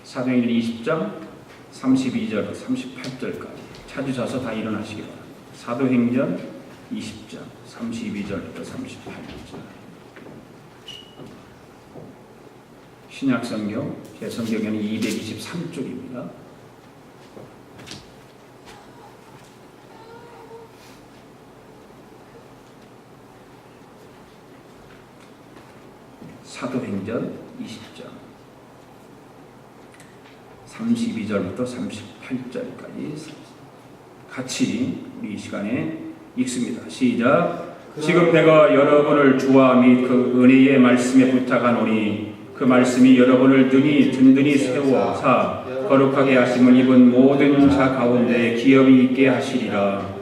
사도행전 20장 32절 38절까지 찾으셔서 다 일어나시기 바랍니다. 사도행전 20장 32절부터 38절. 신약성경 제 성경에는 223쪽입니다. 사도행전 20장 32절부터 38절까지 같이 우리 이 시간에 읽습니다. 시작. 지금 내가 여러분을 주와 및 그 은혜의 말씀에 부탁하노니 그 말씀이 여러분을 든든히 세워사 거룩하게 하심을 입은 모든 자 가운데 기업이 있게 하시리라.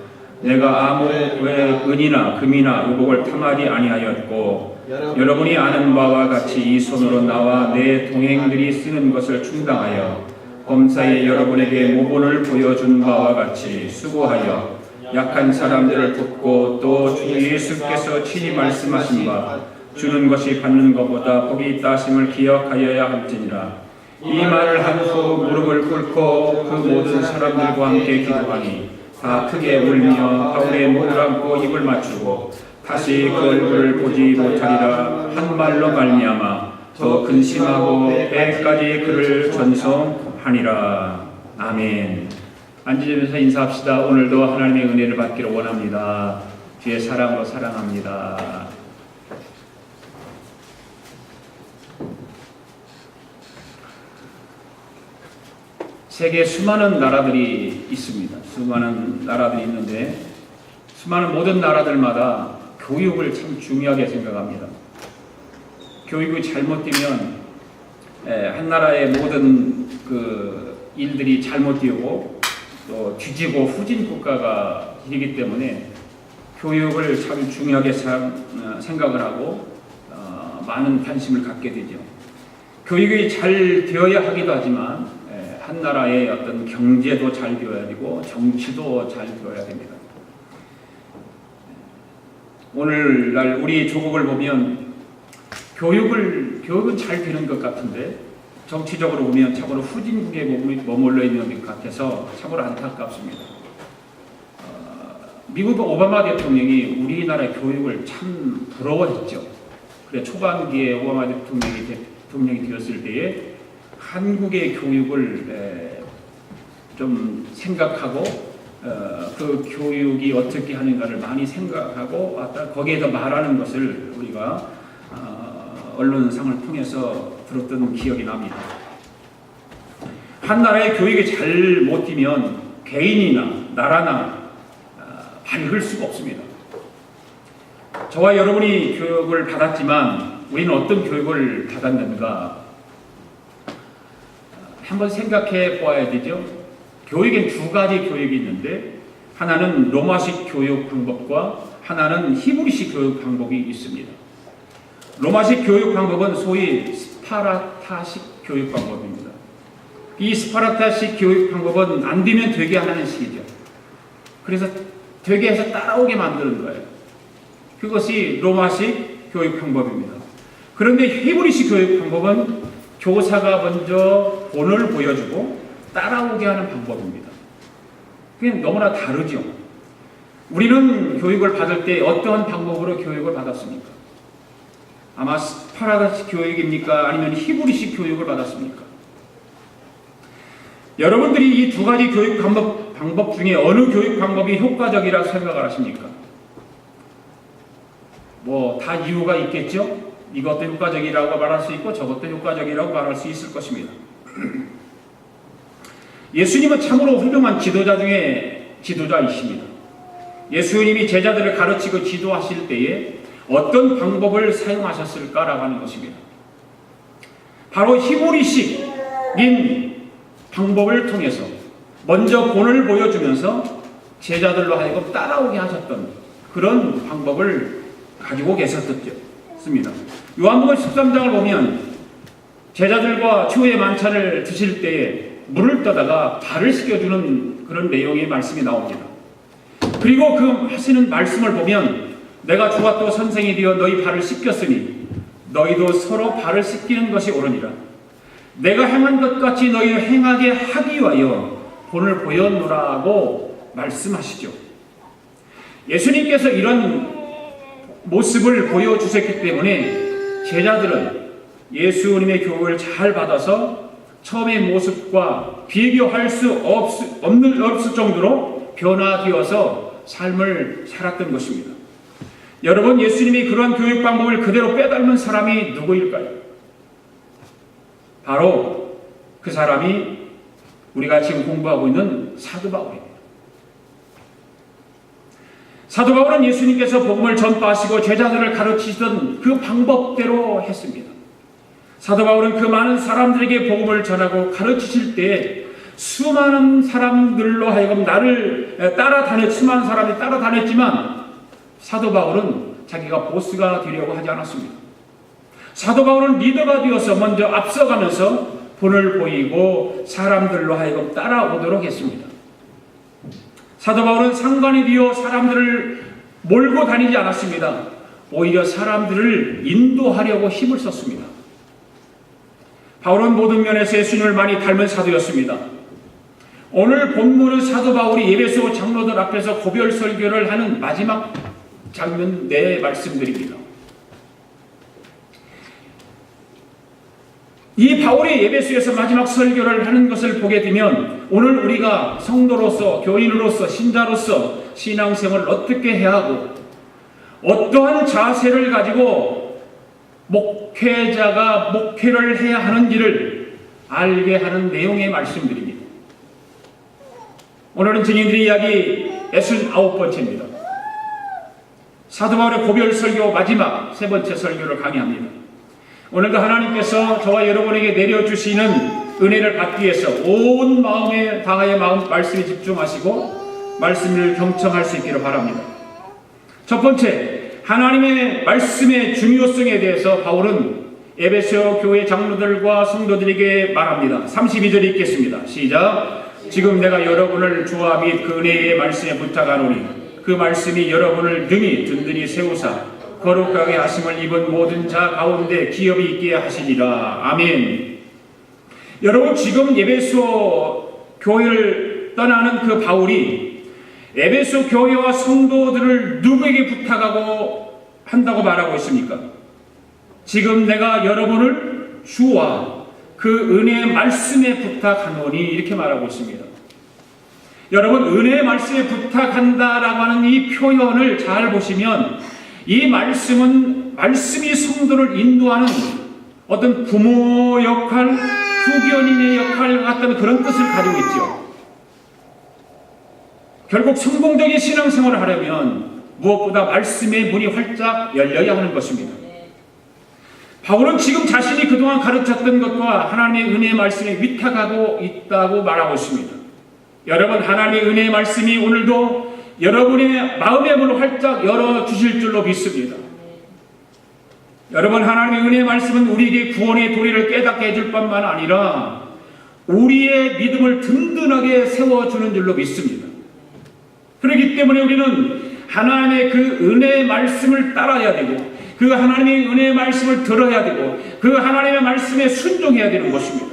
내가 아무 은이나 금이나 의복을 탐하지 아니하였고 여러분이 아는 바와 같이 이 손으로 나와 내 동행들이 쓰는 것을 충당하여 범사에 여러분에게 모본을 보여준 바와 같이 수고하여 약한 사람들을 돕고 또 주 예수께서 친히 말씀하신 바 주는 것이 받는 것보다 복이 있다 하심을 기억하여야 할지니라. 이 말을 한 후 무릎을 꿇고 그 모든 사람들과 함께 기도하니 다 크게 울며 바울의 목을 안고 입을 맞추고 다시 그 얼굴을 보지 못하리라 한 말로 말미암아 더 근심하고 배까지 그를 전송하니라. 아멘. 앉으면서 인사합시다. 오늘도 하나님의 은혜를 받기를 원합니다. 주의 사랑으로 사랑합니다. 세계에 수많은 나라들이 있습니다. 수많은 나라들이 있는데 수많은 모든 나라들마다 교육을 참 중요하게 생각합니다. 교육이 잘못되면 한 나라의 모든 그 일들이 잘못되고 또 뒤지고 후진 국가가 되기 때문에 교육을 참 중요하게 생각을 하고 많은 관심을 갖게 되죠. 교육이 잘 되어야 하기도 하지만 한 나라의 어떤 경제도 잘 되어야 되고 정치도 잘 되어야 됩니다. 오늘날 우리 조국을 보면 교육은 잘 되는 것 같은데 정치적으로 보면 참으로 후진국에 머물러 있는 것 같아서 참으로 안타깝습니다. 미국 오바마 대통령이 우리나라의 교육을 참 부러워했죠. 그래 초반기에 오바마 대통령이 되었을 때에 한국의 교육을 좀 생각하고 그 교육이 어떻게 하는가를 많이 생각하고 거기에서 말하는 것을 우리가 언론상을 통해서 들었던 기억이 납니다. 한 나라의 교육이 잘 못 되면 개인이나 나라나 밝을 수가 없습니다. 저와 여러분이 교육을 받았지만 우리는 어떤 교육을 받았는가 한번 생각해 보아야 되죠. 교육엔 두 가지 교육이 있는데 하나는 로마식 교육 방법과 하나는 히브리식 교육 방법이 있습니다. 로마식 교육 방법은 소위 스파르타식 교육 방법입니다. 이 스파르타식 교육 방법은 안 되면 되게 하는 식이죠. 그래서 되게 해서 따라오게 만드는 거예요. 그것이 로마식 교육 방법입니다. 그런데 히브리식 교육 방법은 교사가 먼저 본을 보여주고 따라오게 하는 방법입니다. 그게 너무나 다르죠. 우리는 교육을 받을 때 어떠한 방법으로 교육을 받았습니까? 아마 스파르타식 교육입니까? 아니면 히브리식 교육을 받았습니까? 여러분들이 이 두 가지 교육 방법 중에 어느 교육 방법이 효과적이라고 생각을 하십니까? 뭐 다 이유가 있겠죠? 이것도 효과적이라고 말할 수 있고 저것도 효과적이라고 말할 수 있을 것입니다. 예수님은 참으로 훌륭한 지도자 중에 지도자이십니다. 예수님이 제자들을 가르치고 지도하실 때에 어떤 방법을 사용하셨을까라고 하는 것입니다. 바로 히브리식인 방법을 통해서 먼저 본을 보여주면서 제자들로 하여금 따라오게 하셨던 그런 방법을 가지고 계셨습니다. 요한복음 13장을 보면 제자들과 추후의 만찬을 드실 때에 물을 떠다가 발을 씻겨주는 그런 내용의 말씀이 나옵니다. 그리고 그 하시는 말씀을 보면 내가 주와 또 선생이 되어 너희 발을 씻겼으니 너희도 서로 발을 씻기는 것이 옳으니라. 내가 행한 것 같이 너희는 행하게 하기 위하여 본을 보였노라고 말씀하시죠. 예수님께서 이런 모습을 보여주셨기 때문에 제자들은 예수님의 교훈을 잘 받아서 처음의 모습과 비교할 수 없을 정도로 변화되어서 삶을 살았던 것입니다. 여러분, 예수님이 그러한 교육 방법을 그대로 빼닮은 사람이 누구일까요? 바로 그 사람이 우리가 지금 공부하고 있는 사도 바울입니다. 사도 바울은 예수님께서 복음을 전파하시고 제자들을 가르치시던 그 방법대로 했습니다. 사도 바울은 그 많은 사람들에게 복음을 전하고 가르치실 때 수많은 사람들로 하여금 나를 수많은 사람이 따라다녔지만 사도 바울은 자기가 보스가 되려고 하지 않았습니다. 사도 바울은 리더가 되어서 먼저 앞서가면서 본을 보이고 사람들로 하여금 따라오도록 했습니다. 사도 바울은 상관이 되어 사람들을 몰고 다니지 않았습니다. 오히려 사람들을 인도하려고 힘을 썼습니다. 바울은 모든 면에서 예수님을 많이 닮은 사도였습니다. 오늘 본문은 사도 바울이 에베소 장로들 앞에서 고별 설교를 하는 마지막 장면 내 말씀드립니다. 이 바울이 에베소에서 마지막 설교를 하는 것을 보게 되면 오늘 우리가 성도로서, 교인으로서, 신자로서 신앙생활을 어떻게 해야 하고 어떠한 자세를 가지고 목회자가 목회를 해야 하는지를 알게 하는 내용의 말씀드립니다. 오늘은 증인들의 이야기 69번째입니다. 사도 바울의 고별 설교 마지막 세 번째 설교를 강의합니다. 오늘도 하나님께서 저와 여러분에게 내려주시는 은혜를 받기 위해서 온 마음에 다하여 말씀에 집중하시고 말씀을 경청할 수 있기를 바랍니다. 첫 번째, 하나님의 말씀의 중요성에 대해서 바울은 에베소 교회 장로들과 성도들에게 말합니다. 32절 읽겠습니다. 시작. 지금 내가 여러분을 주와 및 그 은혜의 말씀에 부탁하노니 그 말씀이 여러분을 능히 든든히 세우사 거룩하게 하심을 입은 모든 자 가운데 기업이 있게 하시리라. 아멘. 여러분, 지금 에베소 교회를 떠나는 그 바울이 에베소 교회와 성도들을 누구에게 부탁하고 한다고 말하고 있습니까? 지금 내가 여러분을 주와 그 은혜의 말씀에 부탁하노니 이렇게 말하고 있습니다. 여러분, 은혜의 말씀에 부탁한다라고 하는 이 표현을 잘 보시면 이 말씀이 성도를 인도하는 어떤 부모 역할, 후견인의 역할 같은 그런 뜻을 가지고 있죠. 결국 성공적인 신앙생활을 하려면 무엇보다 말씀의 문이 활짝 열려야 하는 것입니다. 바울은 지금 자신이 그동안 가르쳤던 것과 하나님의 은혜의 말씀에 위탁하고 있다고 말하고 있습니다. 여러분, 하나님의 은혜의 말씀이 오늘도 여러분의 마음의 문을 활짝 열어주실 줄로 믿습니다. 여러분, 하나님의 은혜의 말씀은 우리에게 구원의 도리를 깨닫게 해줄 뿐만 아니라 우리의 믿음을 든든하게 세워주는 줄로 믿습니다. 그렇기 때문에 우리는 하나님의 그 은혜의 말씀을 따라야 되고 그 하나님의 은혜의 말씀을 들어야 되고 그 하나님의 말씀에 순종해야 되는 것입니다.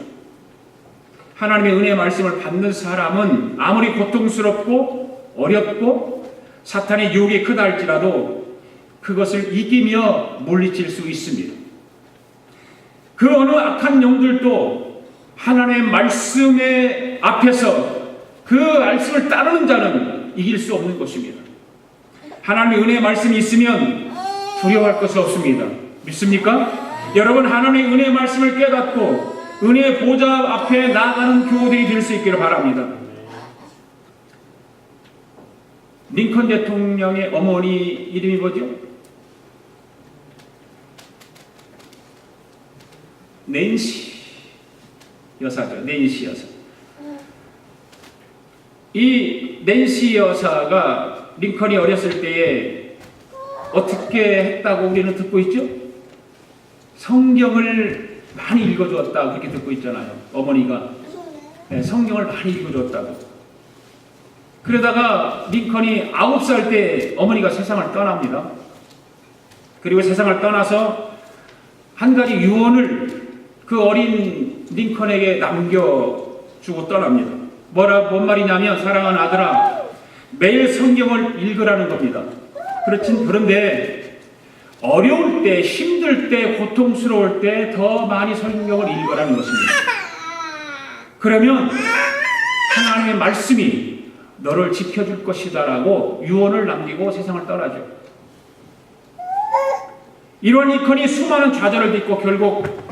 하나님의 은혜의 말씀을 받는 사람은 아무리 고통스럽고 어렵고 사탄의 유혹이 크다 할지라도 그것을 이기며 물리칠 수 있습니다. 그 어느 악한 영들도 하나님의 말씀의 앞에서 그 말씀을 따르는 자는 이길 수 없는 것입니다. 하나님의 은혜의 말씀이 있으면 두려워할 것이 없습니다. 믿습니까? 여러분, 하나님의 은혜의 말씀을 깨닫고 은혜의 보좌 앞에 나아가는 교우들이 될 수 있기를 바랍니다. 링컨 대통령의 어머니 이름이 뭐죠? 낸시 여사죠. 낸시 여사. 이 낸시 여사가 링컨이 어렸을 때에 어떻게 했다고 우리는 듣고 있죠? 성경을 많이 읽어주었다 그렇게 듣고 있잖아요. 어머니가 성경을 많이 읽어주었다고. 그러다가 링컨이 9살 때 어머니가 세상을 떠납니다. 그리고 세상을 떠나서 한 가지 유언을 그 어린 링컨에게 남겨주고 떠납니다. 뭔 말이냐면, 사랑하는 아들아, 매일 성경을 읽으라는 겁니다. 그런데 어려울 때, 힘들 때, 고통스러울 때 더 많이 성경을 읽으라는 것입니다. 그러면 하나님의 말씀이 너를 지켜줄 것이다 라고 유언을 남기고 세상을 떠나죠. 이런 링컨이 수많은 좌절을 딛고 결국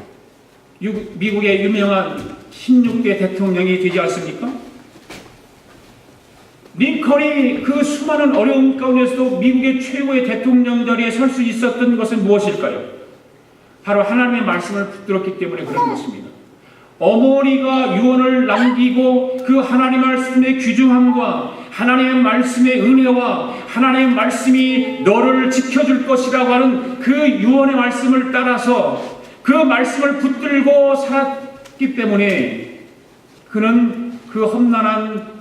미국의 유명한 16대 대통령이 되지 않습니까? 링컨이 그 수많은 어려움 가운데서도 미국의 최고의 대통령 자리에 설 수 있었던 것은 무엇일까요? 바로 하나님의 말씀을 붙들었기 때문에 그런 것입니다. 어머니가 유언을 남기고 그 하나님 말씀의 귀중함과 하나님의 말씀의 은혜와 하나님의 말씀이 너를 지켜줄 것이라고 하는 그 유언의 말씀을 따라서 그 말씀을 붙들고 살았기 때문에 그는 그 험난한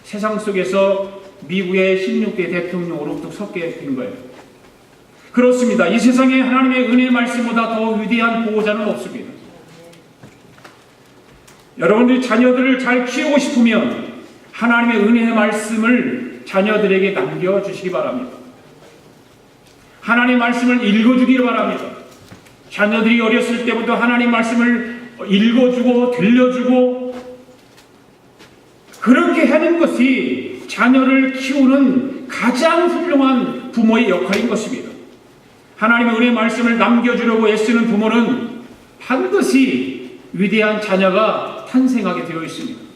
세상 속에서 미국의 16대 대통령으로 뚝 섰게 된 거예요. 그렇습니다. 이 세상에 하나님의 은혜의 말씀보다 더 위대한 보호자는 없습니다. 여러분들이 자녀들을 잘 키우고 싶으면 하나님의 은혜의 말씀을 자녀들에게 남겨주시기 바랍니다. 하나님의 말씀을 읽어주기를 바랍니다. 자녀들이 어렸을 때부터 하나님의 말씀을 읽어주고 들려주고 그렇게 하는 것이 자녀를 키우는 가장 훌륭한 부모의 역할인 것입니다. 하나님의 은혜의 말씀을 남겨주려고 애쓰는 부모는 반드시 위대한 자녀가 탄생하게 되어 있습니다.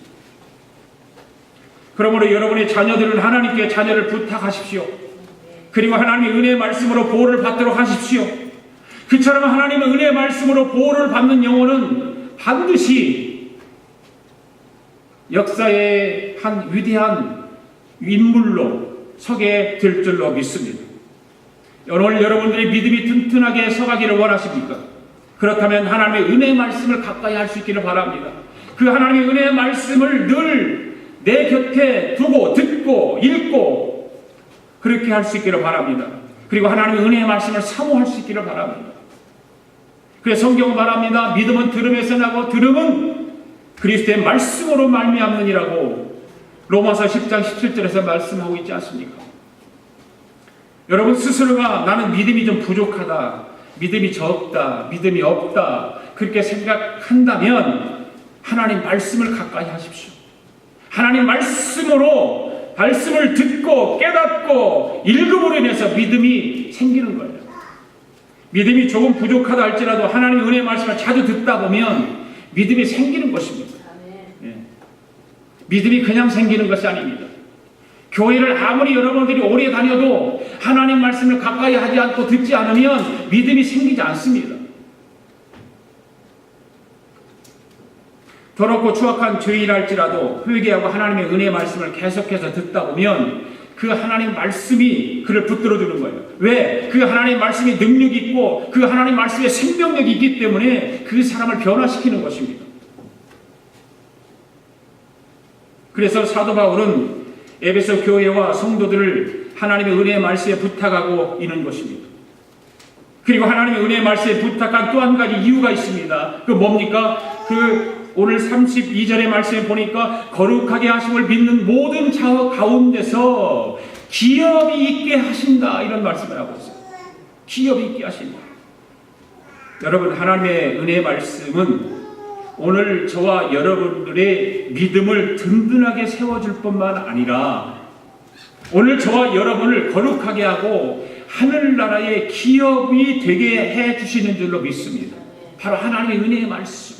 그러므로 여러분의 자녀들은 하나님께 자녀를 부탁하십시오. 그리고 하나님의 은혜의 말씀으로 보호를 받도록 하십시오. 그처럼 하나님의 은혜의 말씀으로 보호를 받는 영혼은 반드시 역사의 한 위대한 인물로 서게 될 줄로 믿습니다. 오늘 여러분들의 믿음이 튼튼하게 서가기를 원하십니까? 그렇다면 하나님의 은혜의 말씀을 가까이 할 수 있기를 바랍니다. 그 하나님의 은혜의 말씀을 늘 내 곁에 두고 듣고 읽고 그렇게 할 수 있기를 바랍니다. 그리고 하나님의 은혜의 말씀을 사모할 수 있기를 바랍니다. 그래서 성경은 말합니다. 믿음은 들음에서 나고 들음은 그리스도의 말씀으로 말미암느니라고 로마서 10장 17절에서 말씀하고 있지 않습니까? 여러분 스스로가 나는 믿음이 좀 부족하다, 믿음이 적다, 믿음이 없다 그렇게 생각한다면 하나님 말씀을 가까이 하십시오. 하나님 말씀을 듣고 깨닫고 읽음으로 인해서 믿음이 생기는 거예요. 믿음이 조금 부족하다 할지라도 하나님의 은혜의 말씀을 자주 듣다 보면 믿음이 생기는 것입니다. 예. 믿음이 그냥 생기는 것이 아닙니다. 교회를 아무리 여러분들이 오래 다녀도 하나님 말씀을 가까이 하지 않고 듣지 않으면 믿음이 생기지 않습니다. 더럽고 추악한 죄인할지라도 회개하고 하나님의 은혜의 말씀을 계속해서 듣다 보면 그 하나님 말씀이 그를 붙들어주는 거예요. 왜? 그 하나님 말씀이 능력이 있고 그 하나님 말씀에 생명력이 있기 때문에 그 사람을 변화시키는 것입니다. 그래서 사도 바울은 에베소 교회와 성도들을 하나님의 은혜의 말씀에 부탁하고 있는 것입니다. 그리고 하나님의 은혜의 말씀에 부탁한 또 한 가지 이유가 있습니다. 그 뭡니까? 오늘 32절의 말씀에 보니까 거룩하게 하심을 믿는 모든 자 가운데서 기업이 있게 하신다 이런 말씀을 하고 있어요. 기업이 있게 하신다. 여러분 하나님의 은혜의 말씀은 오늘 저와 여러분들의 믿음을 든든하게 세워줄 뿐만 아니라 오늘 저와 여러분을 거룩하게 하고 하늘나라의 기업이 되게 해주시는 줄로 믿습니다. 바로 하나님의 은혜의 말씀.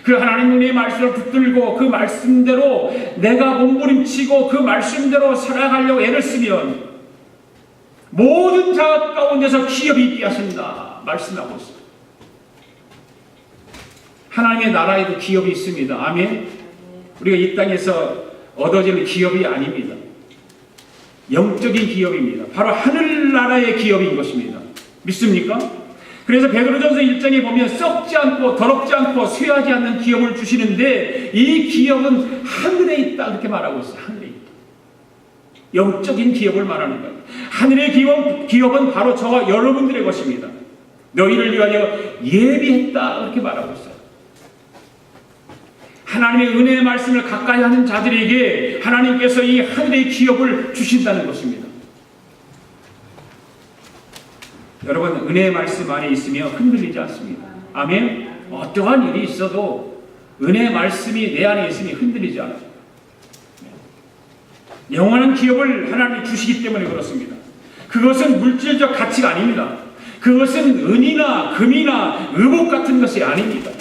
그 하나님의 은혜의 말씀을 붙들고 그 말씀대로 내가 몸부림치고 그 말씀대로 살아가려고 애를 쓰면 모든 자 가운데서 기업이 있게 하신다 말씀하고 있습니다. 하나님의 나라에도 기업이 있습니다. 아멘. 우리가 이 땅에서 얻어지는 기업이 아닙니다. 영적인 기업입니다. 바로 하늘나라의 기업인 것입니다. 믿습니까? 그래서 베드로전서 1장에 보면 썩지 않고 더럽지 않고 쇠하지 않는 기업을 주시는데 이 기업은 하늘에 있다 이렇게 말하고 있어요. 하늘에 있다. 영적인 기업을 말하는 거예요. 하늘의 기업은 바로 저와 여러분들의 것입니다. 너희를 위하여 예비했다 이렇게 말하고 있어요. 하나님의 은혜의 말씀을 가까이 하는 자들에게 하나님께서 이 하늘의 기업을 주신다는 것입니다. 여러분, 은혜의 말씀 안에 있으면 흔들리지 않습니다. 아멘. 어떠한 일이 있어도 은혜의 말씀이 내 안에 있으면 흔들리지 않아요. 영원한 기업을 하나님이 주시기 때문에 그렇습니다. 그것은 물질적 가치가 아닙니다. 그것은 은이나 금이나 의복 같은 것이 아닙니다.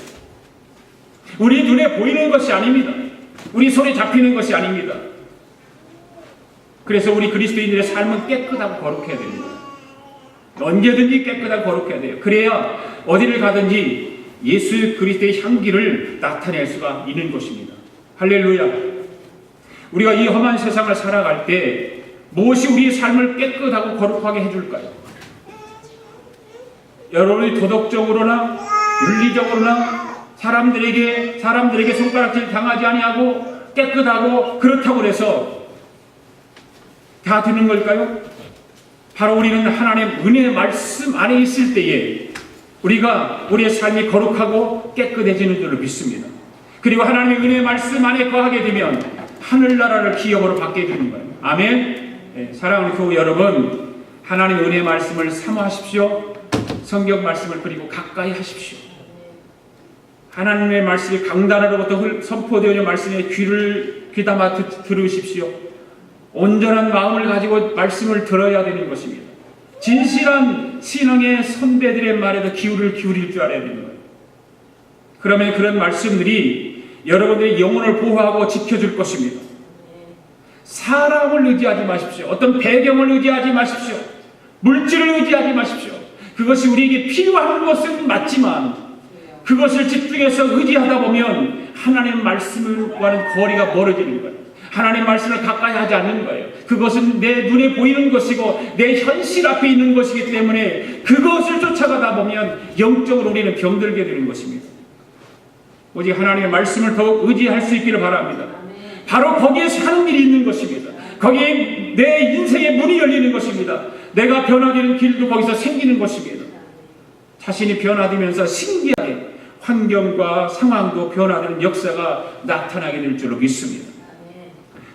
우리 눈에 보이는 것이 아닙니다. 우리 손에 잡히는 것이 아닙니다. 그래서 우리 그리스도인들의 삶은 깨끗하고 거룩해야 됩니다. 언제든지 깨끗하고 거룩해야 돼요. 그래야 어디를 가든지 예수 그리스도의 향기를 나타낼 수가 있는 것입니다. 할렐루야. 우리가 이 험한 세상을 살아갈 때 무엇이 우리의 삶을 깨끗하고 거룩하게 해줄까요? 여러분이 도덕적으로나 윤리적으로나 사람들에게 손가락질 당하지 아니하고 깨끗하고 그렇다고 해서 다 되는 걸까요? 바로 우리는 하나님 은혜의 말씀 안에 있을 때에 우리가 우리의 삶이 거룩하고 깨끗해지는 줄로 믿습니다. 그리고 하나님의 은혜의 말씀 안에 거하게 되면 하늘나라를 기업으로 받게 되는 거예요. 아멘. 네, 사랑하는 교우 여러분, 하나님의 은혜의 말씀을 사모하십시오. 성경 말씀을 그리고 가까이 하십시오. 하나님의 말씀이 강단으로부터 선포되어진 말씀에 귀담아 들으십시오. 온전한 마음을 가지고 말씀을 들어야 되는 것입니다. 진실한 신앙의 선배들의 말에도 귀를 기울일 줄 알아야 되는 거예요. 그러면 그런 말씀들이 여러분들의 영혼을 보호하고 지켜줄 것입니다. 사람을 의지하지 마십시오. 어떤 배경을 의지하지 마십시오. 물질을 의지하지 마십시오. 그것이 우리에게 필요한 것은 맞지만 그것을 집중해서 의지하다 보면 하나님 말씀과는 거리가 멀어지는 거예요. 하나님 말씀을 가까이 하지 않는 거예요. 그것은 내 눈에 보이는 것이고 내 현실 앞에 있는 것이기 때문에 그것을 쫓아가다 보면 영적으로 우리는 병들게 되는 것입니다. 오직 하나님의 말씀을 더욱 의지할 수 있기를 바랍니다. 바로 거기에 사는 일이 있는 것입니다. 거기에 내 인생의 문이 열리는 것입니다. 내가 변화되는 길도 거기서 생기는 것입니다. 자신이 변화되면서 신기하게 환경과 상황도 변화되는 역사가 나타나게 될 줄로 믿습니다.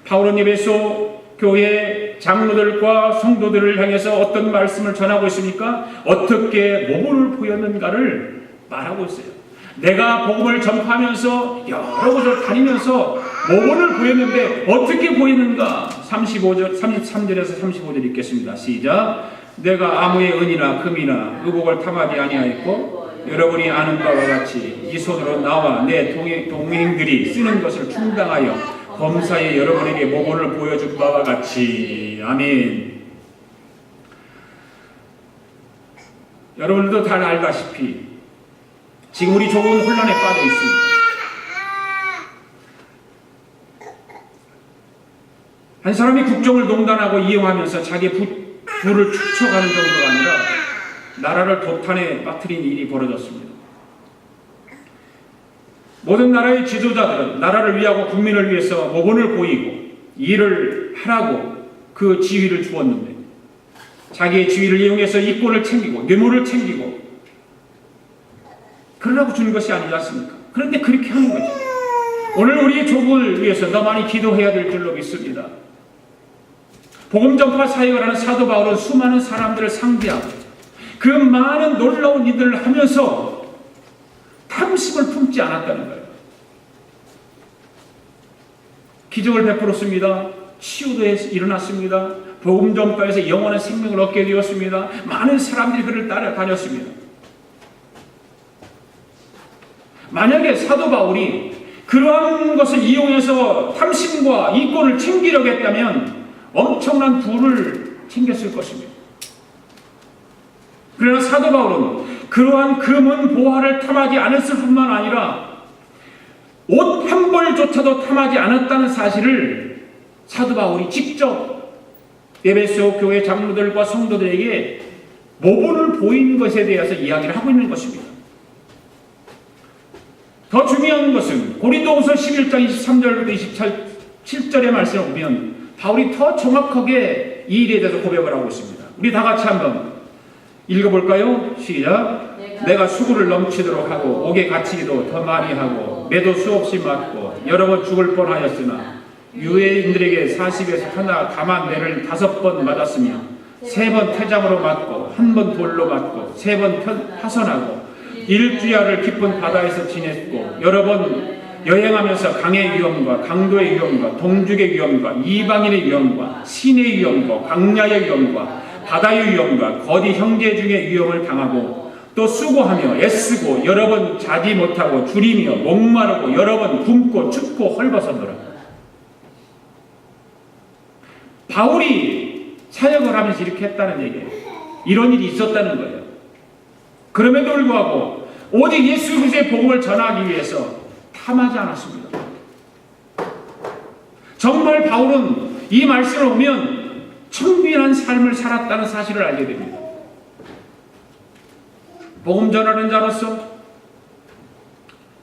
바울은 에베소 교회 장로들과 성도들을 향해서 어떤 말씀을 전하고 있습니까? 어떻게 모범을 보였는가를 말하고 있어요. 내가 복음을 전파하면서 여러 곳을 다니면서 모범을 보였는데 어떻게 보이는가? 33절에서 35절 읽겠습니다. 시작. 내가 아무의 은이나 금이나 의복을 탐하지 아니하였고 여러분이 아는 바와 같이 이 손으로 나와 내 동행들이 쓰는 것을 충당하여 범사에 여러분에게 모범을 보여준 바와 같이. 아멘. 여러분들도 잘 알다시피 지금 우리 조금 혼란에 빠져 있습니다. 한 사람이 국정을 농단하고 이용하면서 자기 부를 축적하는 정도가 아니라 나라를 도탄에 빠뜨린 일이 벌어졌습니다. 모든 나라의 지도자들은 나라를 위하고 국민을 위해서 모범을 보이고 일을 하라고 그 지위를 주었는데 자기의 지위를 이용해서 이권을 챙기고 뇌물을 챙기고 그러라고 주는 것이 아니지 않습니까? 그런데 그렇게 하는 거죠. 오늘 우리의 족을 위해서 더 많이 기도해야 될 줄로 믿습니다. 복음 전파 사역을 하는 사도 바울은 수많은 사람들을 상대하고 그 많은 놀라운 일들을 하면서 탐심을 품지 않았다는 거예요. 기적을 베풀었습니다. 치유도 일어났습니다. 복음 전파에서 영원한 생명을 얻게 되었습니다. 많은 사람들이 그를 따라다녔습니다. 만약에 사도 바울이 그러한 것을 이용해서 탐심과 이권을 챙기려고 했다면 엄청난 부를 챙겼을 것입니다. 그러나 사도 바울은 그러한 금은 보화를 탐하지 않았을 뿐만 아니라 옷 한 벌조차도 탐하지 않았다는 사실을 사도 바울이 직접 에베소 교회 장로들과 성도들에게 모범을 보이는 것에 대해서 이야기를 하고 있는 것입니다. 더 중요한 것은 고린도후서 11장 23절부터 27절의 말씀을 보면 바울이 더 정확하게 이 일에 대해서 고백을 하고 있습니다. 우리 다 같이 한번 읽어볼까요? 시작. 내가 수고를 넘치도록 하고 옥에 갇히기도 더 많이 하고 매도 수없이 맞고 여러 번 죽을 뻔하였으나 유해인들에게 40에서 하나 감한 매를 5번 맞았으며 3번 태장으로 맞고 1번 돌로 맞고 3번 파선하고 일주야를 깊은 바다에서 지냈고 여러 번 여행하면서 강의 위험과 강도의 위험과 동죽의 위험과 이방인의 위험과 신의 위험과 광야의 위험과 바다의 위험과 거디 형제 중의 위험을 당하고 또 수고하며 애쓰고 여러 번 자지 못하고 줄이며 목마르고 여러 번 굶고 춥고 헐벗었노라. 바울이 사역을 하면서 이렇게 했다는 얘기예요. 이런 일이 있었다는 거예요. 그럼에도 불구하고 오직 예수 그리스도의 복음을 전하기 위해서 탐하지 않았습니다. 정말 바울은 이 말씀을 보면 청빈한 삶을 살았다는 사실을 알게 됩니다. 복음 전하는 자로서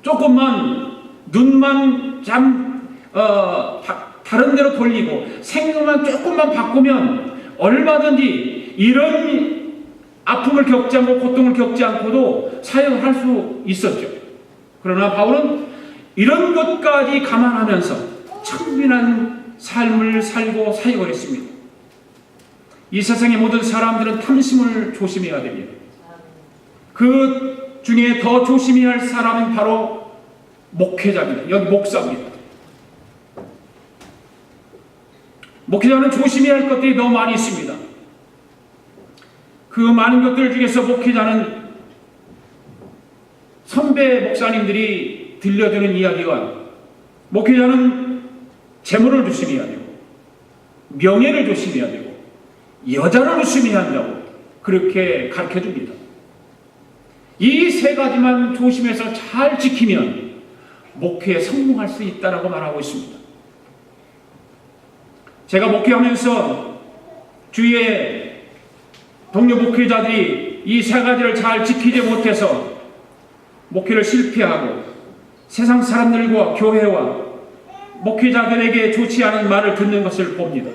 조금만 눈만 다른 데로 돌리고 생각만 조금만 바꾸면 얼마든지 이런 아픔을 겪지 않고 고통을 겪지 않고도 사역을 할 수 있었죠. 그러나 바울은 이런 것까지 감안하면서 청빈한 삶을 살고 사역을 했습니다. 이 세상의 모든 사람들은 탐심을 조심해야 됩니다. 그 중에 더 조심해야 할 사람은 바로 목회자입니다. 여기 목사입니다. 목회자는 조심해야 할 것들이 너무 많이 있습니다. 그 많은 것들 중에서 목회자는 선배 목사님들이 들려주는 이야기가 목회자는 재물을 조심해야 되고 명예를 조심해야 되고 여자를 조심해야 한다고 그렇게 가르쳐줍니다. 이 3가지만 조심해서 잘 지키면 목회에 성공할 수 있다고 말하고 있습니다. 제가 목회하면서 주위에 동료 목회자들이 이 3가지를 잘 지키지 못해서 목회를 실패하고 세상 사람들과 교회와 목회자들에게 좋지 않은 말을 듣는 것을 봅니다.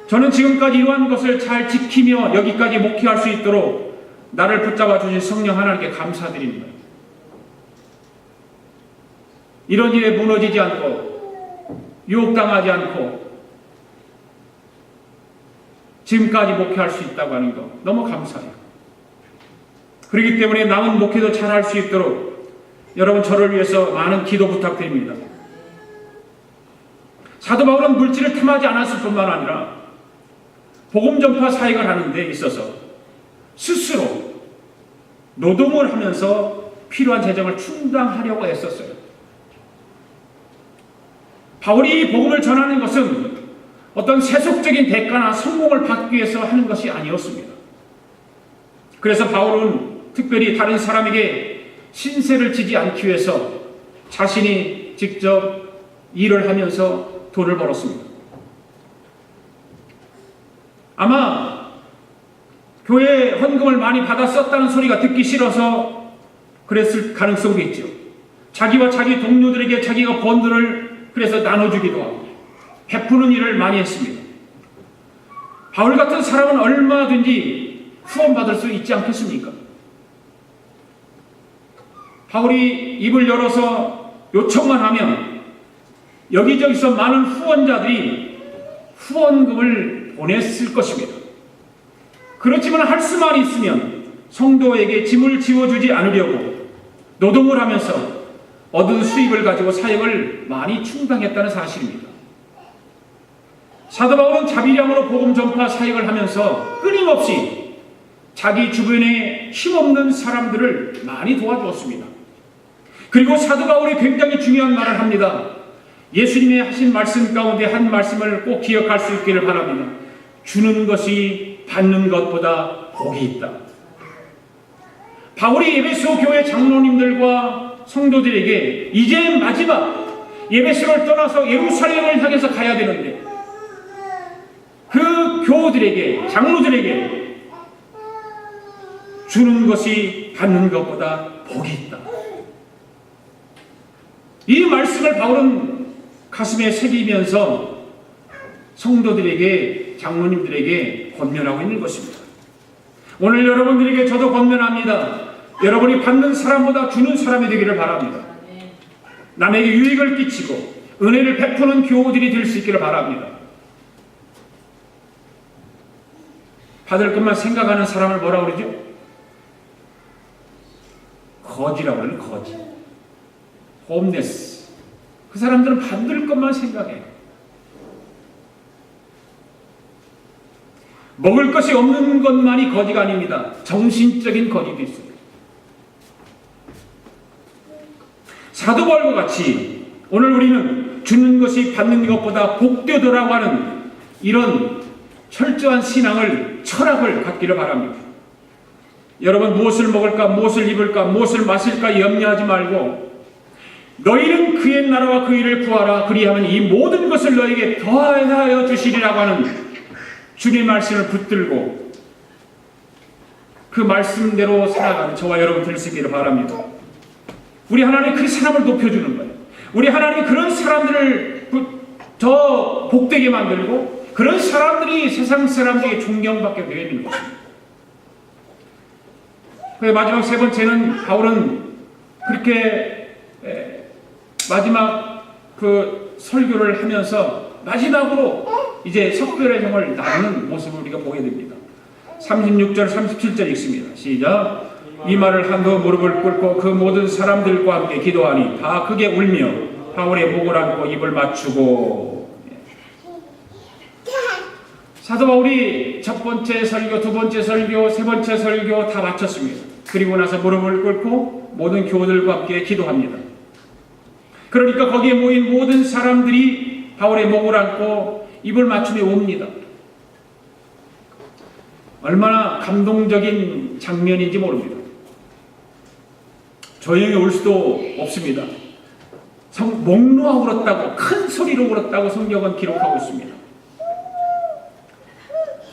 저는 지금까지 이러한 것을 잘 지키며 여기까지 목회할 수 있도록 나를 붙잡아 주신 성령 하나님께 감사드립니다. 이런 일에 무너지지 않고 유혹당하지 않고 지금까지 목회할 수 있다고 하는 것 너무 감사해요. 그렇기 때문에 남은 목회도 잘할 수 있도록 여러분 저를 위해서 많은 기도 부탁드립니다. 사도 바울은 물질을 탐하지 않았을 뿐만 아니라 복음 전파 사역을 하는 데 있어서 스스로 노동을 하면서 필요한 재정을 충당하려고 했었어요. 바울이 복음을 전하는 것은 어떤 세속적인 대가나 성공을 받기 위해서 하는 것이 아니었습니다. 그래서 바울은 특별히 다른 사람에게 신세를 지지 않기 위해서 자신이 직접 일을 하면서 돈을 벌었습니다. 아마 교회 헌금을 많이 받아 썼다는 소리가 듣기 싫어서 그랬을 가능성도 있죠. 자기와 자기 동료들에게 자기가 번 돈을 그래서 나눠주기도 하고 베푸는 일을 많이 했습니다. 바울 같은 사람은 얼마든지 후원받을 수 있지 않겠습니까? 바울이 입을 열어서 요청만 하면 여기저기서 많은 후원자들이 후원금을 보냈을 것입니다. 그렇지만 할 수만 있으면 성도에게 짐을 지워주지 않으려고 노동을 하면서 얻은 수입을 가지고 사역을 많이 충당했다는 사실입니다. 사도 바울은 자비량으로 복음 전파 사역을 하면서 끊임없이 자기 주변에 힘없는 사람들을 많이 도와주었습니다. 그리고 사도 바울이 굉장히 중요한 말을 합니다. 예수님의 하신 말씀 가운데 한 말씀을 꼭 기억할 수 있기를 바랍니다. 주는 것이 받는 것보다 복이 있다. 바울이 에베소 교회 장로님들과 성도들에게 이제 마지막 에베소를 떠나서 예루살렘을 향해서 가야 되는데 그 교우들에게 장로들에게 주는 것이 받는 것보다 복이 있다. 이 말씀을 바울은 가슴에 새기면서 성도들에게 장로님들에게 권면하고 있는 것입니다. 오늘 여러분들에게 저도 권면합니다. 여러분이 받는 사람보다 주는 사람이 되기를 바랍니다. 남에게 유익을 끼치고 은혜를 베푸는 교우들이 될 수 있기를 바랍니다. 받을 것만 생각하는 사람을 뭐라고 그러죠? 거지라고 그러는 거지. 홈레스. 그 사람들은 받을 것만 생각해요. 먹을 것이 없는 것만이 거지가 아닙니다. 정신적인 거지도 있습니다. 사도 바울과 같이 오늘 우리는 주는 것이 받는 것보다 복되더라고 하는 이런 철저한 신앙을, 철학을 갖기를 바랍니다. 여러분, 무엇을 먹을까, 무엇을 입을까, 무엇을 마실까 염려하지 말고 너희는 그의 나라와 그 일을 구하라. 그리하면 이 모든 것을 너에게 더하여 주시리라고 하는 주님의 말씀을 붙들고 그 말씀대로 살아가는 저와 여러분 될 수 있기를 바랍니다. 우리 하나님 그 사람을 높여주는 거예요. 우리 하나님이 그런 사람들을 더 복되게 만들고 그런 사람들이 세상 사람들에게 존경받게 되는 것입니다. 마지막 세 번째는 바울은 그렇게 마지막 그 설교를 하면서 마지막으로 이제 석별의 형을 나누는 모습을 우리가 보게 됩니다. 36절 37절 읽습니다. 시작. 이 말을 한도 무릎을 꿇고 그 모든 사람들과 함께 기도하니 다 크게 울며 바울의 목을 안고 입을 맞추고. 사도 바울이 첫 번째 설교, 두 번째 설교, 세 번째 설교 다 마쳤습니다. 그리고 나서 무릎을 꿇고 모든 교우들과 함께 기도합니다. 그러니까 거기에 모인 모든 사람들이 바울의 목을 안고 입을 맞추며 옵니다. 얼마나 감동적인 장면인지 모릅니다. 조용히 울 수도 없습니다. 목 놓아 울었다고, 큰 소리로 울었다고 성경은 기록하고 있습니다.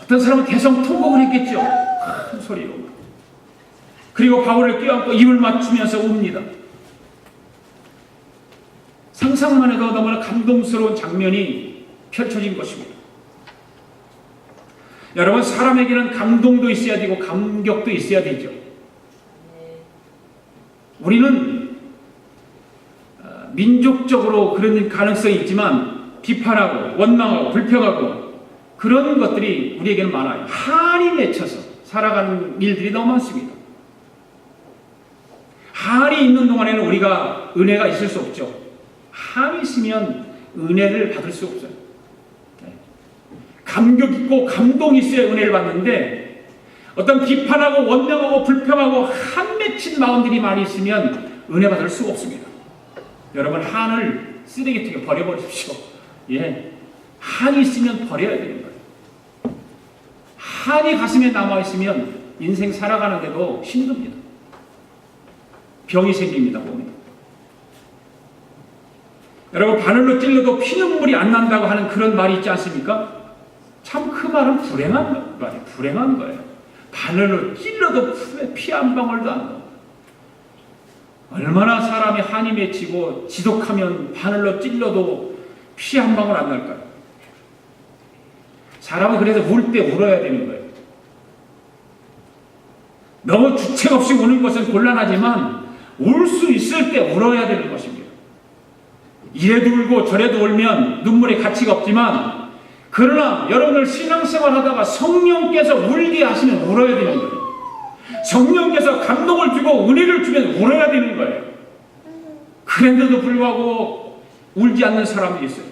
어떤 사람은 대성통곡을 했겠죠. 큰 소리로. 그리고 바울을 껴안고 입을 맞추면서 웁니다. 상상만 해도 너무나 감동스러운 장면이 펼쳐진 것입니다. 여러분, 사람에게는 감동도 있어야 되고 감격도 있어야 되죠. 우리는 민족적으로 그런 가능성이 있지만 비판하고 원망하고 불평하고 그런 것들이 우리에게는 많아요. 한이 맺혀서 살아가는 일들이 너무 많습니다. 한이 있는 동안에는 우리가 은혜가 있을 수 없죠. 한이 있으면 은혜를 받을 수 없어요. 감격 있고 감동이 있어야 은혜를 받는데 어떤 비판하고 원망하고 불평하고 한 맺힌 마음들이 많이 있으면 은혜 받을 수가 없습니다. 여러분, 한을 쓰레기통에 버려버리십시오. 예, 한이 있으면 버려야 되는 거예요. 한이 가슴에 남아있으면 인생 살아가는데도 힘듭니다. 병이 생깁니다. 보면. 여러분, 바늘로 찔러도 피눈물이 안 난다고 하는 그런 말이 있지 않습니까? 참 그 말은 불행한 말이에요. 불행한 거예요. 바늘로 찔러도 피 한 방울도 안 나요. 얼마나 사람이 한이 맺히고 지독하면 바늘로 찔러도 피 한 방울 안 날까요? 사람은 그래서 울 때 울어야 되는 거예요. 너무 주책 없이 우는 것은 곤란하지만 울 수 있을 때 울어야 되는 것입니다. 이래도 울고 저래도 울면 눈물의 가치가 없지만 그러나 여러분들 신앙생활 하다가 성령께서 울게 하시면 울어야 되는 거예요. 성령께서 감동을 주고 은혜를 주면 울어야 되는 거예요. 그런데도 불구하고 울지 않는 사람이 있어요.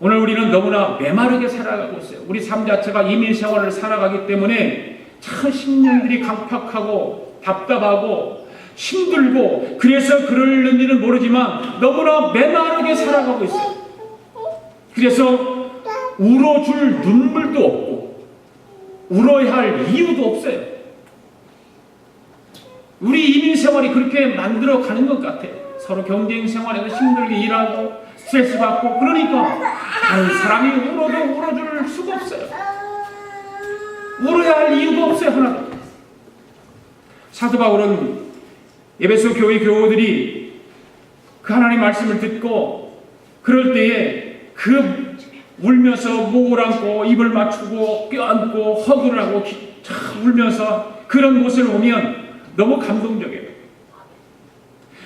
오늘 우리는 너무나 메마르게 살아가고 있어요. 우리 삶 자체가 이민생활을 살아가기 때문에 참 심령들이 강팍하고 답답하고 힘들고 그래서 그러는 일은 모르지만 너무나 메마르게 살아가고 있어요. 그래서 울어줄 눈물도 없고 울어야 할 이유도 없어요. 우리 이민생활이 그렇게 만들어 가는 것 같아요. 서로 경쟁생활에서 힘들게 일하고 스트레스 받고 그러니까 다른 사람이 울어도 울어줄 수가 없어요. 울어야 할 이유가 없어요. 하나도. 사도 바울은 에베소 교회 교우들이 그 하나님 말씀을 듣고 그럴 때에 그 울면서 목을 안고 입을 맞추고 껴안고 허그를 하고 울면서 그런 모습을 보면 너무 감동적이에요.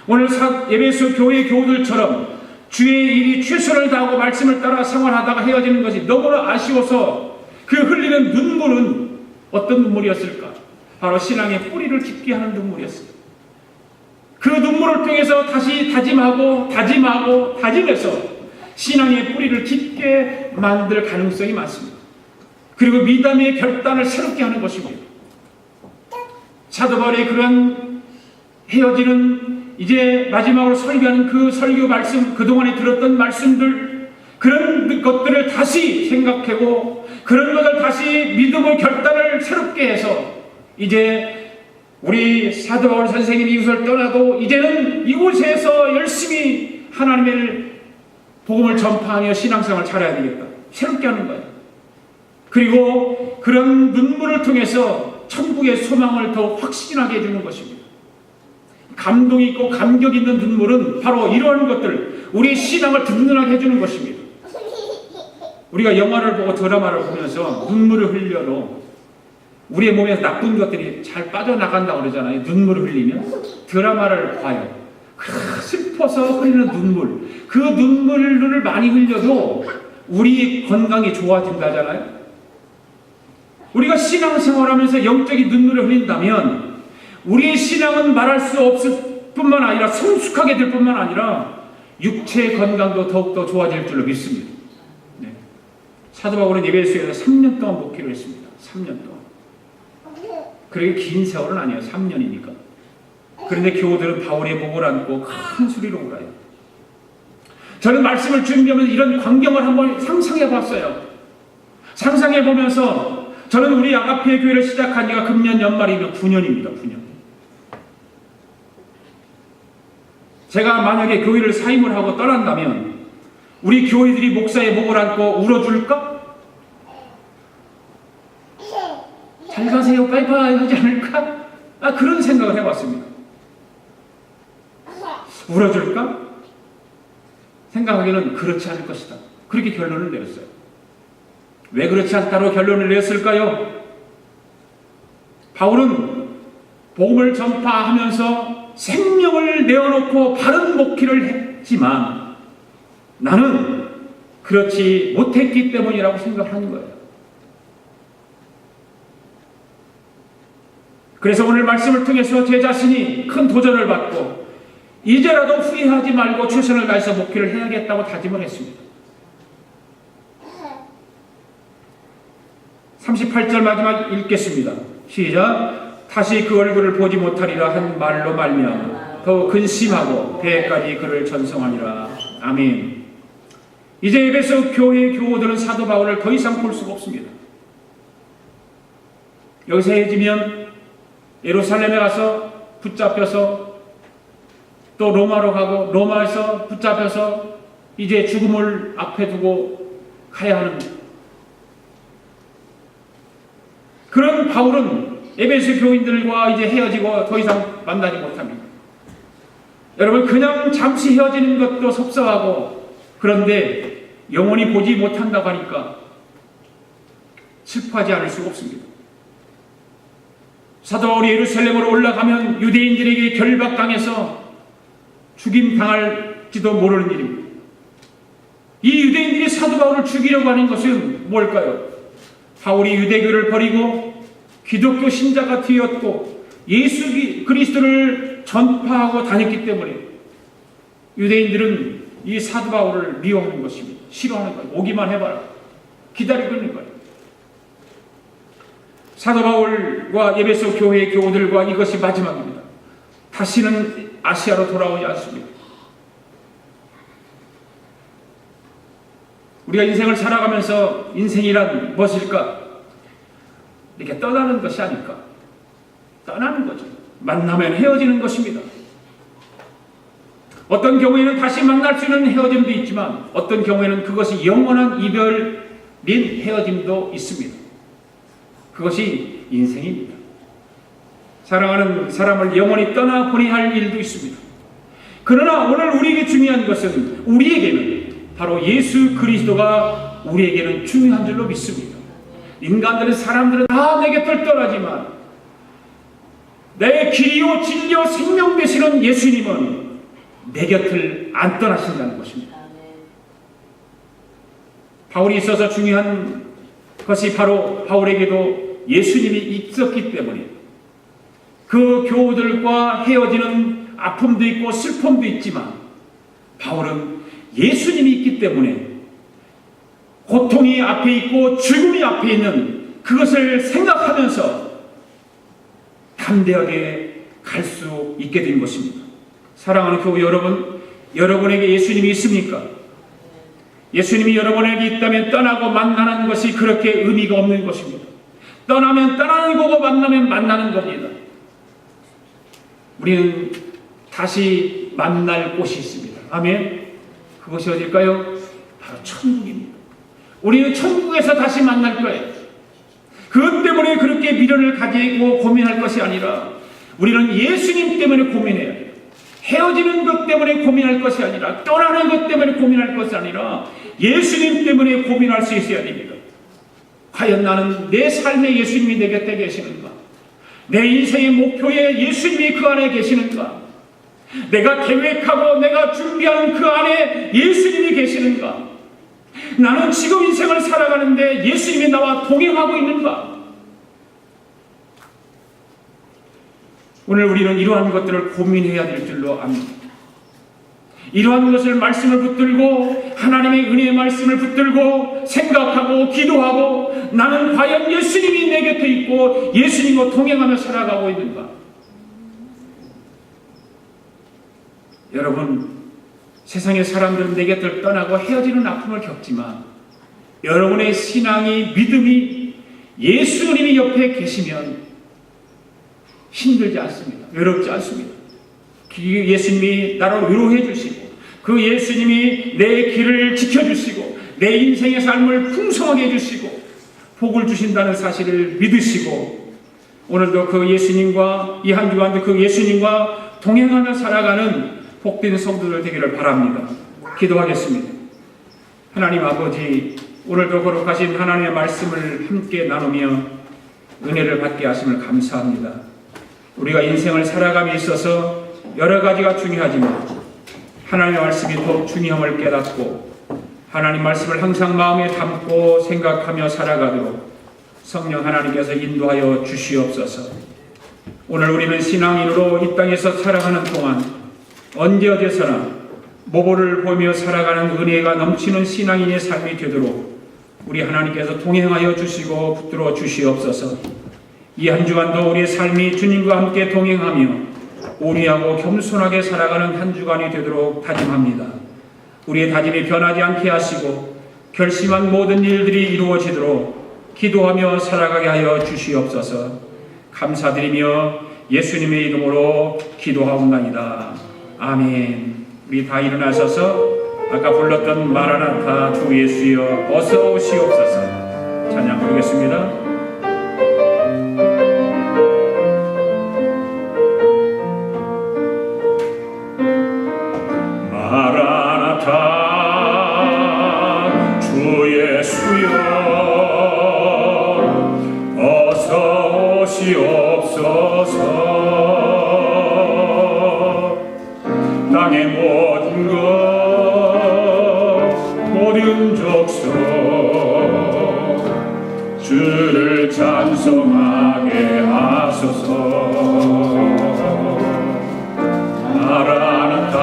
오늘 에베소 교회 교우들처럼 주의 일이 최선을 다하고 말씀을 따라 생활하다가 헤어지는 것이 너무나 아쉬워서 그 흘리는 눈물은 어떤 눈물이었을까? 바로 신앙의 뿌리를 깊게 하는 눈물이었습니다. 그 눈물을 통해서 다시 다짐해서 신앙의 뿌리를 깊게 만들 가능성이 많습니다. 그리고 미담의 결단을 새롭게 하는 것입니다. 사도 바울의 그런 헤어지는 이제 마지막으로 설교하는 그 설교 말씀, 그동안에 들었던 말씀들, 그런 것들을 다시 생각하고 그런 것을 다시 믿음의 결단을 새롭게 해서 이제 우리 사도 바울 선생님이 이곳을 떠나도 이제는 이곳에서 열심히 하나님의 복음을 전파하며 신앙생활을 잘해야 되겠다. 새롭게 하는 거예요. 그리고 그런 눈물을 통해서 천국의 소망을 더욱 확신하게 해주는 것입니다. 감동 있고 감격 있는 눈물은 바로 이러한 것들, 우리의 신앙을 든든하게 해주는 것입니다. 우리가 영화를 보고 드라마를 보면서 눈물을 흘려도 우리의 몸에서 나쁜 것들이 잘 빠져나간다고 그러잖아요. 눈물을 흘리면. 드라마를 봐요. 슬퍼서 흘리는 눈물, 그 눈물을 많이 흘려도 우리 건강이 좋아진다잖아요. 우리가 신앙생활하면서 영적인 눈물을 흘린다면 우리의 신앙은 말할 수 없을 뿐만 아니라 성숙하게 될 뿐만 아니라 육체의 건강도 더욱더 좋아질 줄로 믿습니다. 네. 사도 바울은 에베소에서 3년 동안 목회를 했습니다. 3년 동안. 그렇게 긴 세월은 아니에요. 3년이니까. 그런데 교우들은 바울의 목을 안고 큰 소리로 울어요. 저는 말씀을 준비하면서 이런 광경을 한번 상상해 봤어요. 상상해 보면서 저는 우리 아가페 교회를 시작한 지가 금년 연말이면 9년입니다. 9년. 제가 만약에 교회를 사임을 하고 떠난다면 우리 교회들이 목사의 목을 안고 울어줄까? 잘 가세요 빠이빠이 하지 않을까? 그런 생각을 해봤습니다. 울어줄까? 생각하기에는 그렇지 않을 것이다. 그렇게 결론을 내렸어요. 왜 그렇지 않다고 결론을 내렸을까요? 바울은 복음을 전파하면서 생명을 내어놓고 바른 목회를 했지만 나는 그렇지 못했기 때문이라고 생각하는 거예요. 그래서 오늘 말씀을 통해서 제 자신이 큰 도전을 받고 이제라도 후회하지 말고 최선을 다해서 목회를 해야겠다고 다짐을 했습니다. 38절 마지막 읽겠습니다. 시작. 다시 그 얼굴을 보지 못하리라 한 말로 말미암아 더욱 근심하고 배까지 그를 전송하니라. 아멘. 이제 에베소 교회 교우들은 사도 바울을 더 이상 볼 수가 없습니다. 여기서 헤어지면 예루살렘에 가서 붙잡혀서 또 로마로 가고 로마에서 붙잡혀서 이제 죽음을 앞에 두고 가야 하는 그런 바울은 에베소 교인들과 이제 헤어지고 더 이상 만나지 못합니다. 여러분 그냥 잠시 헤어지는 것도 섭섭하고 그런데 영원히 보지 못한다고 하니까 슬퍼하지 않을 수가 없습니다. 사도 바울이 예루살렘으로 올라가면 유대인들에게 결박당해서 죽임당할지도 모르는 일입니다. 이 유대인들이 사도 바울을 죽이려고 하는 것은 뭘까요? 바울이 유대교를 버리고 기독교 신자가 되었고 예수 그리스도를 전파하고 다녔기 때문에 유대인들은 이 사도 바울을 미워하는 것입니다. 싫어하는 거예요. 오기만 해봐라. 기다리고 있는 거예요. 사도 바울과 에베소 교회의 교우들과 이것이 마지막입니다. 다시는 아시아로 돌아오지 않습니다. 우리가 인생을 살아가면서 인생이란 무엇일까? 이렇게 떠나는 것이 아닐까? 떠나는 거죠. 만나면 헤어지는 것입니다. 어떤 경우에는 다시 만날 수 있는 헤어짐도 있지만 어떤 경우에는 그것이 영원한 이별인 헤어짐도 있습니다. 그것이 인생입니다. 사랑하는 사람을 영원히 떠나보내야 할 일도 있습니다. 그러나 오늘 우리에게 중요한 것은 우리에게는 바로 예수 그리스도가 우리에게는 중요한 줄로 믿습니다. 인간들은 사람들은 다 내 곁을 떠나지만 내 길이요 진리요 생명 되시는 예수님은 내 곁을 안 떠나신다는 것입니다. 바울이 있어서 중요한 것이 바로 바울에게도 예수님이 있었기 때문에 그 교우들과 헤어지는 아픔도 있고 슬픔도 있지만 바울은 예수님이 있기 때문에 고통이 앞에 있고 죽음이 앞에 있는 그것을 생각하면서 담대하게 갈 수 있게 된 것입니다. 사랑하는 교우 여러분, 여러분에게 예수님이 있습니까? 예수님이 여러분에게 있다면 떠나고 만나는 것이 그렇게 의미가 없는 것입니다. 떠나면 떠나는 거고 만나면 만나는 겁니다. 우리는 다시 만날 곳이 있습니다. 아멘. 그것이 어딜까요? 바로 천국입니다. 우리는 천국에서 다시 만날 거예요. 그것 때문에 그렇게 미련을 가지고 고민할 것이 아니라 우리는 예수님 때문에 고민해야 돼요. 헤어지는 것 때문에 고민할 것이 아니라 떠나는 것 때문에 고민할 것이 아니라 예수님 때문에 고민할 수 있어야 됩니다. 과연 나는 내 삶에 예수님이 내 곁에 계시는가? 내 인생의 목표에 예수님이 그 안에 계시는가? 내가 계획하고 내가 준비하는 그 안에 예수님이 계시는가? 나는 지금 인생을 살아가는데 예수님이 나와 동행하고 있는가? 오늘 우리는 이러한 것들을 고민해야 될 줄로 압니다. 이러한 것을 말씀을 붙들고 하나님의 은혜의 말씀을 붙들고 생각하고 기도하고 나는 과연 예수님이 내 곁에 있고 예수님과 동행하며 살아가고 있는가? 여러분, 세상의 사람들은 내 곁을 떠나고 헤어지는 아픔을 겪지만 여러분의 신앙이 믿음이 예수님이 옆에 계시면 힘들지 않습니다. 외롭지 않습니다. 예수님이 나를 위로해 주시고 그 예수님이 내 길을 지켜주시고 내 인생의 삶을 풍성하게 해주시고 복을 주신다는 사실을 믿으시고 오늘도 그 예수님과 이 한 주간도 그 예수님과 동행하며 살아가는 복된 성도들 되기를 바랍니다. 기도하겠습니다. 하나님 아버지, 오늘도 거룩하신 하나님의 말씀을 함께 나누며 은혜를 받게 하심을 감사합니다. 우리가 인생을 살아감에 있어서 여러 가지가 중요하지만 하나님의 말씀이 더욱 중요함을 깨닫고 하나님 말씀을 항상 마음에 담고 생각하며 살아가도록 성령 하나님께서 인도하여 주시옵소서. 오늘 우리는 신앙인으로 이 땅에서 살아가는 동안 언제 어디서나 모보를 보며 살아가는 은혜가 넘치는 신앙인의 삶이 되도록 우리 하나님께서 동행하여 주시고 붙들어 주시옵소서. 이 한 주간도 우리의 삶이 주님과 함께 동행하며 온유하고 겸손하게 살아가는 한 주간이 되도록 다짐합니다. 우리의 다짐이 변하지 않게 하시고 결심한 모든 일들이 이루어지도록 기도하며 살아가게 하여 주시옵소서. 감사드리며 예수님의 이름으로 기도하옵나이다. 아멘. 우리 다 일어나셔서 아까 불렀던 마라나타 주 예수여 어서 오시옵소서 찬양 부르겠습니다. 마라나타 주 예수여 어서 오시옵소서. 땅의 모든 것 모든 족속 주를 찬송하게 하소서. 마라나타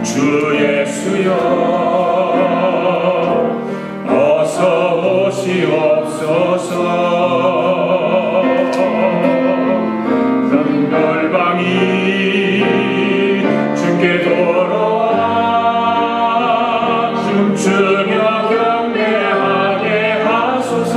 주 예수여 어서 오시옵소서. 별방이 주께 돌아와 춤추며 경배하게 하소서.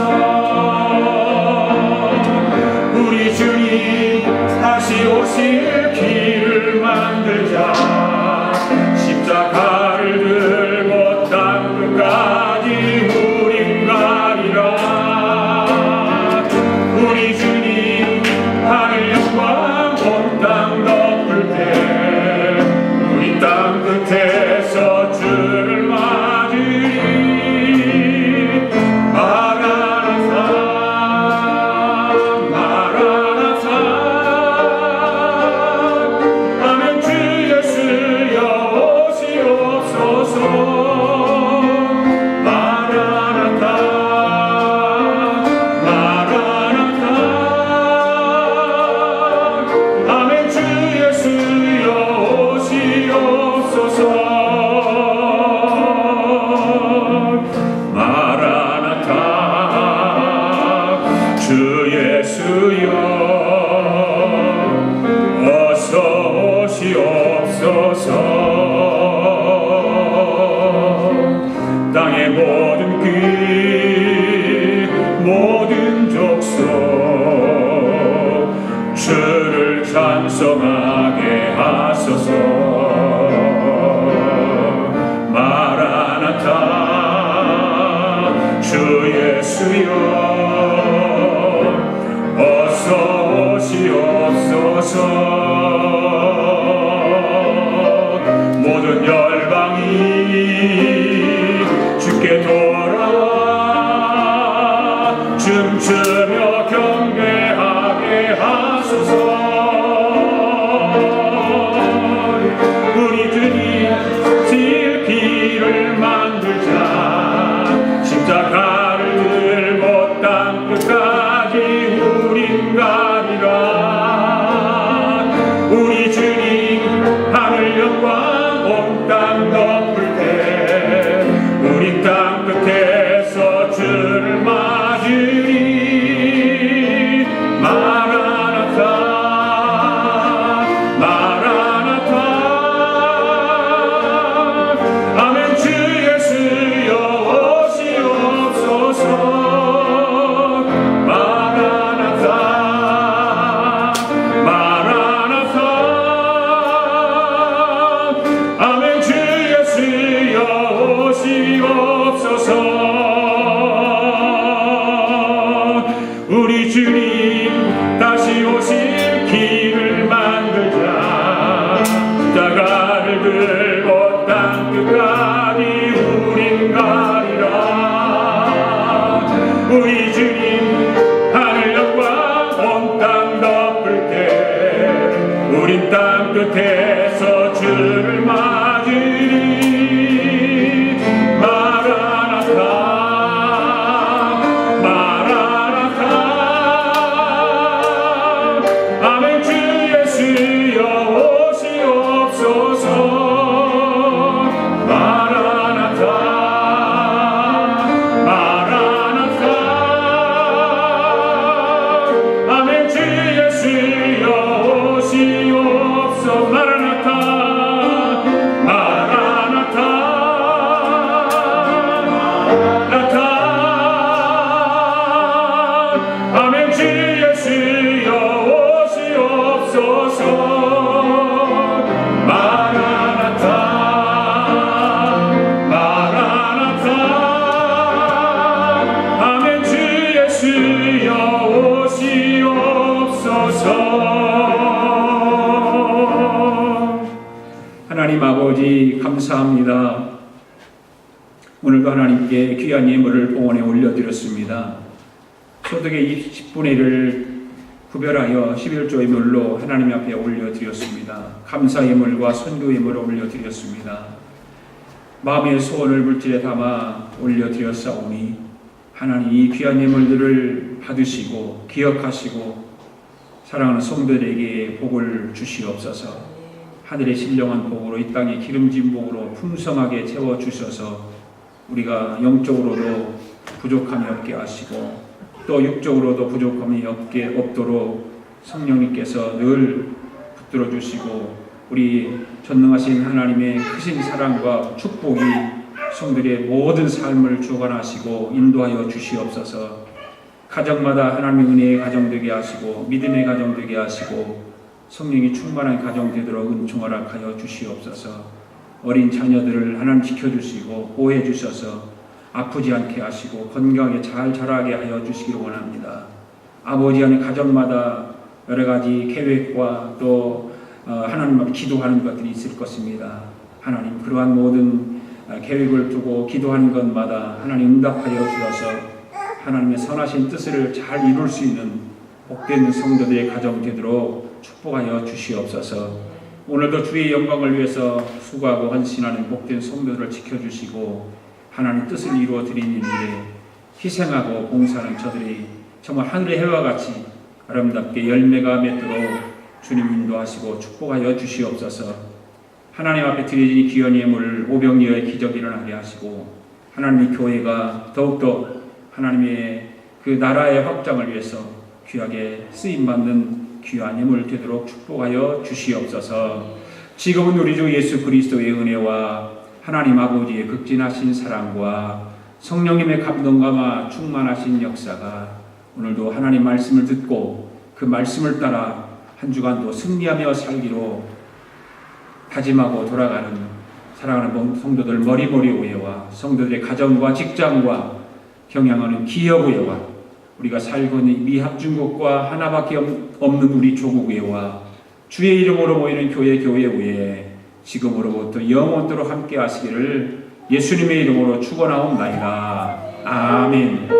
땅의 모든 귀 모든 족속 주를 찬송하게 하소서. 마라나타 주 예수여 어서 오시옵소서. 모든 열방이 주께 돌아와 춤추며 경배하게 하소서. 우리 주님 질 길을 만들자. 십자가를 들고 땅 끝까지 우린 가리라. 우리 주님 하늘 영광 온 땅 덮을 때 우리 땅 끝에서 주를 맞으리. 마라나타 마라나타 아멘. 주 예수여 오시옵소서. 마라나타 마라나타 아멘. 주 예수여 오시옵소서. 우리 주님 다시 오실 길을 만들자. 십자가를 들고 땅 끝까지 우린 가리라. 우리 주님 하늘 영광 온 땅 덮을 때 우린 땅 끝에서 주를 맞으리. 마라나타 마라나타 아멘. 주 예수여 오시옵소서. 마라나타 마라나타 아멘. 주 예수여 오시옵소서. 마라나타 마라나타 나타 아멘. 주 예수여 오시옵소서. 마라나타 마라나타 아멘. 주 예수여 오시옵소서. 하나님 아버지 감사합니다. 오늘도 하나님께 귀한 예물을 봉헌에 올려드렸습니다. 소득의 10분의 1을 구별하여 11조 예물로 하나님 앞에 올려드렸습니다. 감사 예물과 선교 예물을 올려드렸습니다. 마음의 소원을 물질에 담아 올려드렸사오니 하나님 이 귀한 예물들을 받으시고 기억하시고 사랑하는 성도들에게 복을 주시옵소서. 하늘의 신령한 복으로 이 땅의 기름진 복으로 풍성하게 채워주셔서 우리가 영적으로도 부족함이 없게 하시고 또 육적으로도 부족함이 없도록 성령님께서 늘 붙들어 주시고 우리 전능하신 하나님의 크신 사랑과 축복이 성들의 모든 삶을 주관하시고 인도하여 주시옵소서. 가정마다 하나님의 은혜의 가정 되게 하시고 믿음의 가정 되게 하시고 성령이 충만한 가정 되도록 은총 허락하여 주시옵소서. 어린 자녀들을 하나님 지켜주시고 보호해 주셔서 아프지 않게 하시고 건강하게 잘 자라게 하여 주시기를 원합니다. 아버지 안에 가정마다 여러 가지 계획과 또 하나님 앞에 기도하는 것들이 있을 것입니다. 하나님 그러한 모든 계획을 두고 기도하는 것마다 하나님 응답하여 주셔서 하나님의 선하신 뜻을 잘 이룰 수 있는 복된 성도들의 가정 되도록 축복하여 주시옵소서. 오늘도 주의 영광을 위해서 수고하고 헌신하는 복된 성도들을 지켜주시고 하나님 뜻을 이루어 드리는 일에 희생하고 봉사하는 저들이 정말 하늘의 해와 같이 아름답게 열매가 맺도록 주님 인도하시고 축복하여 주시옵소서. 하나님 앞에 드려진 귀한 예물을 오병이어의 기적이 일어나게 하시고 하나님의 교회가 더욱더 하나님의 그 나라의 확장을 위해서 귀하게 쓰임받는 귀한 예물 되도록 축복하여 주시옵소서. 지금은 우리 주 예수 그리스도의 은혜와 하나님 아버지의 극진하신 사랑과 성령님의 감동감화 충만하신 역사가 오늘도 하나님 말씀을 듣고 그 말씀을 따라 한 주간도 승리하며 살기로 다짐하고 돌아가는 사랑하는 성도들 머리머리 위에와 성도들의 가정과 직장과 경영하는 기업 위에와 우리가 살고 있는 이 합중국과 하나밖에 없는 우리 조국 위에와 주의 이름으로 모이는 교회 위에 지금으로부터 영원토록 함께 하시기를 예수님의 이름으로 축원하옵나이다. 아멘.